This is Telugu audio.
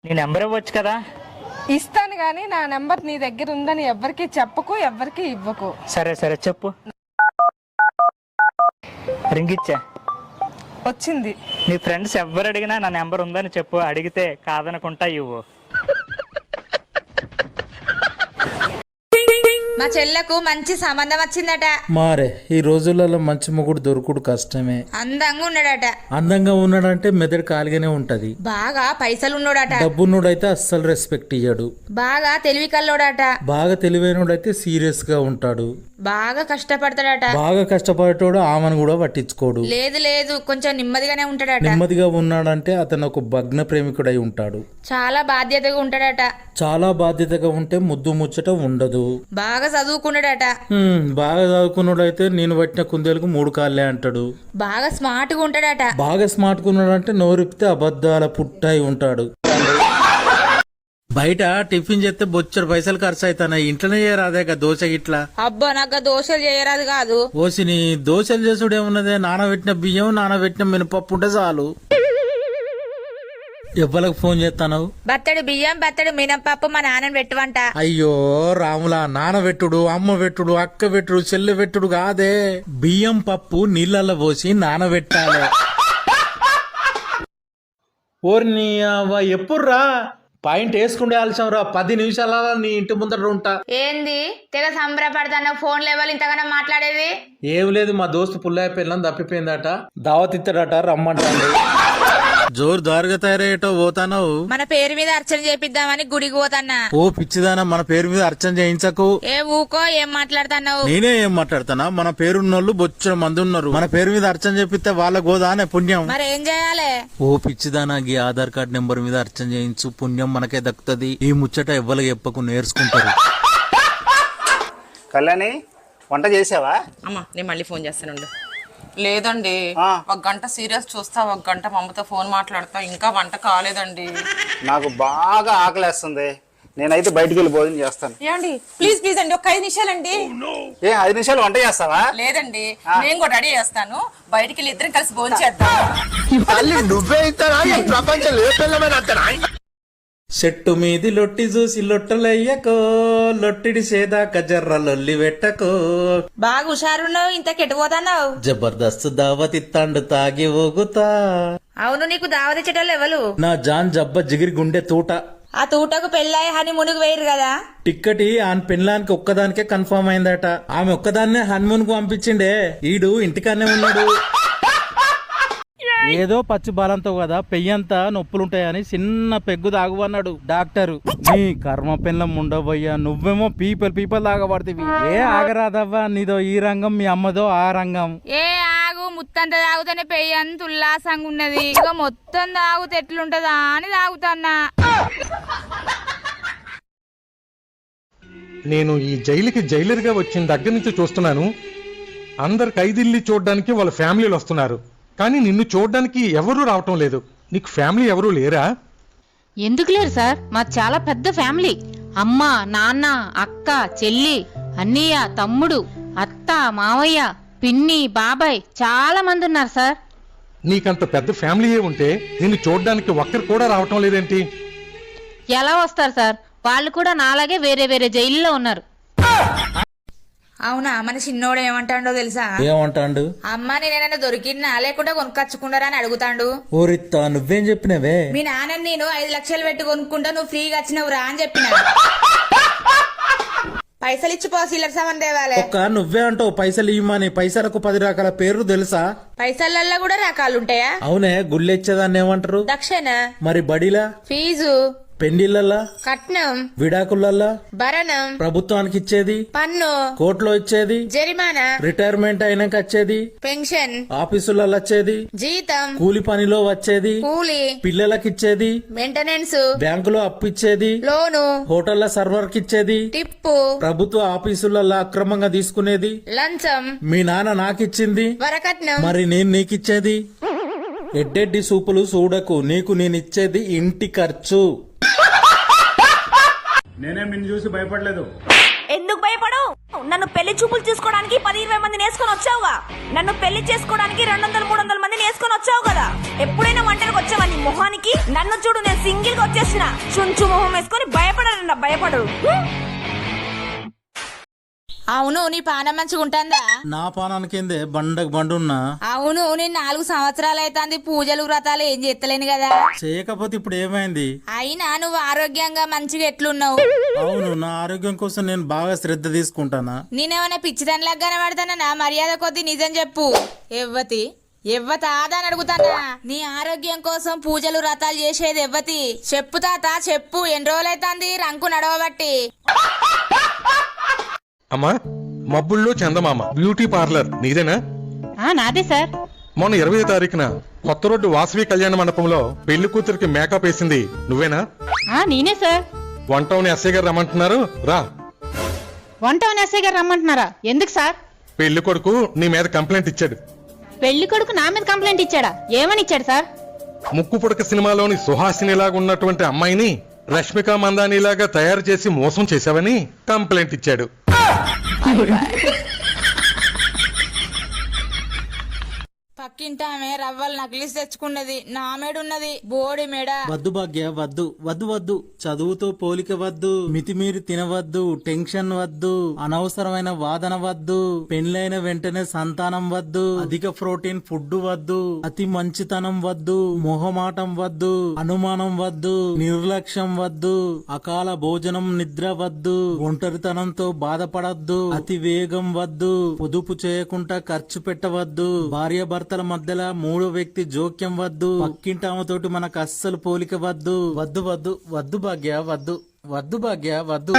నీ నెంబర్ ఇవ్వచ్చు కదా. ఇస్తాను గానీ నా నెంబర్ నీ దగ్గర ఉందని ఎవ్వరికి చెప్పకు, ఎవ్వరికి ఇవ్వకు. సరే సరే చెప్పు. రింగ్ ఇచ్చా. వచ్చింది. నీ ఫ్రెండ్స్ ఎవ్వరు అడిగినా నా నెంబర్ ఉందని చెప్పు. అడిగితే కాదనుకుంటా ఇవ్వు. మా చెల్లకు మంచి సంబంధం వచ్చిందట. మారే ఈ రోజులలో మంచి మొగుడు దొరుకుడు కష్టమే. అందంగా ఉన్నాడట. అందంగా ఉన్నాడంటే మెదడు కాలిగానే ఉంటది. బాగా పైసలు ఉన్నాడట. డబ్బున్నోడైతే అస్సలు రెస్పెక్ట్ ఇయ్యాడు. బాగా తెలివి కల్లోడట. బాగా తెలివైనోడైతే సీరియస్ గా ఉంటాడు. బాగా కష్టపడతాడట. బాగా కష్టపడేటోడు ఆమెను కూడా పట్టించుకోడు. లేదు లేదు కొంచెం నెమ్మదిగానే ఉంటాడట. నెమ్మదిగా ఉన్నాడంటే అతను ఒక భగ్న ప్రేమికుడై ఉంటాడు. చాలా బాధ్యతగా ఉంటాడట. చాలా బాధ్యతగా ఉంటే ముద్దు ముచ్చట ఉండదు. బాగా చదువుకున్నాడట. బాగా చదువుకున్నాడైతే నేను పట్టిన కుందేలకు 3 కాళ్ళే అంటాడు. బాగా స్మార్ట్ గా ఉంటాడట. బాగా స్మార్ట్ గా ఉన్నాడంటే నోరిపితే అబద్ధాల పుట్టాయి ఉంటాడు. బయట టిఫిన్ చేస్తే బొచ్చడు పైసలు ఖర్చు అవుతాయి. ఇంట్లోనే చేయరాదే దోశ ఇట్లా. అబ్బా నాకు దోశలు చేయరాదు కాదు. ఓసిని దోశలు చేసుడేమున్నదే, నానబెట్టిన బియ్యం నానబెట్టిన మినపప్పు ఉంటే చాలు. ఎవ్వలకు ఫోన్ చేస్తాను? బత్తడి బియ్యం బత్తడి మినపప్పు మా నాన్నని పెట్టువంట. అయ్యో రాములా, నానబెట్టుడు, అమ్మ పెట్టుడు, అక్క పెట్టుడు, చెల్లె పెట్టుడు కాదే. బియ్యం పప్పు నీళ్ళల్లో పోసి నానబెట్టాలి. ఓర్ని ఎప్పుడురా పాయింట్ వేసుకుండే ఆలస్యం రా. 10 నిమిషాల నీ ఇంటి ముందర ఉంటా. ఏంది తెగ సంబరపడతాను? ఫోన్ లెవెల్ ఇంతగానో మాట్లాడేది? ఏం లేదు, మా దోస్తు పుల్లయ్య పిల్లని తప్పిపోయిందట. దావత్ ఇస్తాడట, రమ్మంటాడు. జోరు దారుగా తయారయ్యేటో పోతానవు. మన పేరు మీద అర్చన చేపిద్దామని గుడికి పోతాన్నా. ఓ పిచ్చిదానా, మన పేరు మీద అర్చన చేయించకు. ఏ ఊకో, ఏం మాట్లాడుతున్నావు? నేనే ఏం మాట్లాడతానా? మన పేరున్నోళ్ళు బొచ్చిన మంది ఉన్నారు. మన పేరు మీద అర్చన చేపిస్తే వాళ్ళ గోదానే పుణ్యం. మరి ఏం చేయాలి? ఓ పిచ్చిదానా, గీ ఆధార్ కార్డ్ నెంబర్ మీద అర్చన చేయించు, పుణ్యం మనకే దక్కుతుంది. ఈ ముచ్చట ఎవ్వరికి చెప్పకు, నేర్చుకుంటారు. కళ్యాణి వంట చేసావా? అమ్మా నేను మళ్ళీ ఫోన్ చేస్తానుండు. లేదండి, 1 గంట సీరియస్ చూస్తా, 1 గంట మా అమ్మతో ఫోన్ మాట్లాడతా, ఇంకా వంట కాలేదండి. నాకు బాగా ఆకలేస్తుంది. నేనైతే బయటికి వెళ్ళి భోజనం చేస్తాను. ఏమండి ప్లీజ్ ప్లీజ్ అండి, ఒక 5 నిమిషాలండి. 5 నిమిషాలు వంట చేస్తావా? లేదండి, నేను కూడా రెడీ చేస్తాను. బయటికి వెళ్ళి ఇద్దరం కలిసి భోజనం చేద్దాం. నువ్వే ఇస్తారా? ప్రపంచం ఏ పిల్లమైన చెట్టు మీది లొట్టి చూసి లొట్టలయ్యకో, లొట్టిడి సేదాక జర్ర లొల్లి పెట్టకో. బాగా హుషారున్నావు, ఇంత కెట్టుపోతున్నావు. జబర్దస్త్ దావత్ ఇత్తాండు, తాగి ఊగుతా. అవును, నీకు దావతి చెట్టలు ఎవరు? నా జాన్ జబ్బ జిగిరి గుండె తూట. ఆ తూటకు పెళ్ళాయి హని మునుగు వేయరు కదా. టిక్కెట్ ఆన్ పెళ్ళానికి ఒక్కదానికే కన్ఫర్మ్ అయిందట. ఆమె ఒక్కదాన్నే హన్మూన్ కు పంపించిండే. ఈడు ఇంటికాన్నే ఉన్నాడు. ఏదో పచ్చి బాలంతో కదా పెయ్యంతా నొప్పులుంటాయని చిన్న పెగ్గు తాగువన్నాడు డాక్టరు. నీ కర్మ పిల్లం ఉండబోయ్యా, నువ్వేమో పీపల్ తాగబడుతుంది. ఏ ఆగరాదవ్వా, నీదో ఈ రంగం, మీ అమ్మదో ఆ రంగం. ఏ ఆగు, ముత్తంత తాగుతానే పెయ్యంత ఉల్లాసంగా ఉన్నది. ఇక మొత్తం తాగుతే ఎట్లుంటదా అని తాగుతాన్నా. నేను ఈ జైలుకి జైలర్గా వచ్చిన దగ్గర నుంచి చూస్తున్నాను. అందరు ఖైదీల్ని చూడడానికి వాళ్ళ ఫ్యామిలీలు వస్తున్నారు, కానీ నిన్ను చూడడానికి ఎవరూ రావటం లేదు. నీకు ఫ్యామిలీ ఎవరూ లేరా? ఎందుకు లేరు సార్, మాది చాలా పెద్ద ఫ్యామిలీ. అమ్మ, నాన్న, అక్క, చెల్లి, అన్నయ్య, తమ్ముడు, అత్త, మావయ్య, పిన్ని, బాబాయ్, చాలా మంది ఉన్నారు సార్. నీకంత పెద్ద ఫ్యామిలీయే ఉంటే నిన్ను చూడడానికి ఒక్కరు కూడా రావటం లేదేంటి? ఎలా వస్తారు సార్, వాళ్ళు కూడా నాలాగే వేరే వేరే జైల్లో ఉన్నారు. అవునా, మన చిన్నోడు ఏమంటాడో తెలుసా? ఏమంటాడు? అమ్మ నేనైనా దొరికినా లేకుండా కొనుక్కొచ్చుకున్నారా అని అడుగుతాడు. ఓరిత్తా, నువ్వేం చెప్పినవే? మీ నాన్న నేను 5 లక్షలు పెట్టి కొనుక్కుంటా, నువ్వు ఫ్రీగా వచ్చినవు రా అని చెప్పిన. పైసలు ఇచ్చిపో, సీలర్ సామాన్ తేవాలి. ఒక్క నువ్వే అంటావు పైసలు ఇవ్వమని. పైసలకు 10 రకాల పేర్లు తెలుసా? పైసలల్లో కూడా రకాలుంటాయా? అవునే, గుళ్ళెచ్చేదాన్ని ఏమంటారు? దక్షిణ. మరి బడిలా? ఫీజు. పెండిళ్ళల్లా? కట్నం. విడాకులల్లా? భరణం. ప్రభుత్వానికి ఇచ్చేది? పన్ను. కోర్టులో ఇచ్చేది? జరిమానా. రిటైర్మెంట్ అయినాక వచ్చేది? పెన్షన్. ఆఫీసులలో వచ్చేది? జీతం. కూలి పనిలో వచ్చేది? కూలి. పిల్లలకి ఇచ్చేది? మెయింటెనెన్స్. బ్యాంకులో అప్పు ఇచ్చేది? లోను. హోటళ్ల సర్వర్ కి ఇచ్చేది? టిప్పు. ప్రభుత్వ ఆఫీసులలో అక్రమంగా తీసుకునేది? లంచం. మీ నాన్న నాకిచ్చింది? వరకట్నం. మరి నేను నీకిచ్చేది? ఎడ్డెడ్డి సూపులు చూడకు, నీకు నేనిచ్చేది ఇంటి ఖర్చు. నేనే నిన్ను చూసి భయపడలేదు. ఎందుకు భయపడు? నన్ను పెళ్లి చూపులు చూసుకోవడానికి 10-20 మందిని వేసుకొని వచ్చావుగా. నన్ను పెళ్లి చేసుకోవడానికి 200-300 మందిని వేసుకొని వచ్చావు కదా. ఎప్పుడైనా ఒంటరికి వచ్చావా నీ మొహానికి? నన్ను చూడు, నేను సింగిల్ గా వచ్చేసిన. చుంచు మొహం వేసుకొని భయపడరు, భయపడరు. అవును, నీ పానం మంచిగా ఉంటుందా? నా పానానికేందే బండకు బండున్నా. అవును, నేను 4 సంవత్సరాలు అవుతుంది పూజలు వ్రతాలు ఏం చేస్తలేను కదా. చేయకపోతే ఇప్పుడు ఏమైంది? అయినా నువ్వు ఆరోగ్యంగా మంచిగా ఎట్లున్నావు? అవును, నా ఆరోగ్యం కోసం నేను బాగా శ్రద్ధ తీసుకుంటానా. నేనేమైనా పిచ్చిదానిలాగా కనబడతానా? నా మర్యాద కొద్ది నిజం చెప్పు. ఎవ్వత ఆదని అడుగుతానా? నీ ఆరోగ్యం కోసం పూజలు వ్రతాలు చేసేది ఎవ్వతి? చెప్పు తాత చెప్పు. ఎన్ని రోజులైతుంది రంకు నడవబట్టి? అమ్మా, మబ్బుల్లో చందమామ బ్యూటీ పార్లర్ నీదేనా? నాదే సార్. మొన్న 20వ తారీఖున కొత్త రోడ్డు వాసవి కళ్యాణ మండపంలో పెళ్లి కూతురికి మేకప్ వేసింది నువ్వేనా? నేనే సార్. వన్ టౌన్ ఎస్ఐ గారు రమ్మంటున్నారు, రా. వన్ టౌన్ ఎస్ఐ గారు రమ్మంటున్నారా? ఎందుకు సార్? పెళ్లి కొడుకు నీ మీద కంప్లైంట్ ఇచ్చాడు. పెళ్లి కొడుకు నా మీద కంప్లైంట్ ఇచ్చాడా? ఏమని ఇచ్చాడు సార్? ముక్కు పుడక సినిమాలోని సుహాసినిలాగా ఉన్నటువంటి అమ్మాయిని రష్మిక మందానిలాగా తయారు చేసి మోసం చేశావని కంప్లైంట్ ఇచ్చాడు. పక్కింటి ఆమె రవ్వలు నకిలీస్ తెచ్చుకున్నది. నా మేడున్నది బోడి మేడ. వద్దు భాగ్య, వద్దు వద్దు వద్దు. చదువుతో పోలిక వద్దు, మితిమీరి తినవద్దు, టెన్షన్ వద్దు, అనవసరమైన వాదన వద్దు, పెండ్లైన వెంటనే సంతానం వద్దు, అధిక ప్రోటీన్ ఫుడ్ వద్దు, అతి మంచితనం వద్దు, మొహమాటం వద్దు, అనుమానం వద్దు, నిర్లక్ష్యం వద్దు, అకాల భోజనం నిద్ర వద్దు, ఒంటరితనంతో బాధపడద్దు, అతి వేగం వద్దు, పొదుపు చేయకుండా ఖర్చు పెట్టవద్దు, భార్య భర్తల మధ్యలో మూడో వ్యక్తి జోక్యం వద్దు, పక్కింటామతోటి మనకు అస్సలు పోలిక వద్దు. వద్దు వద్దు వద్దు భాగ్య, వద్దు వద్దు భాగ్య, వద్దు.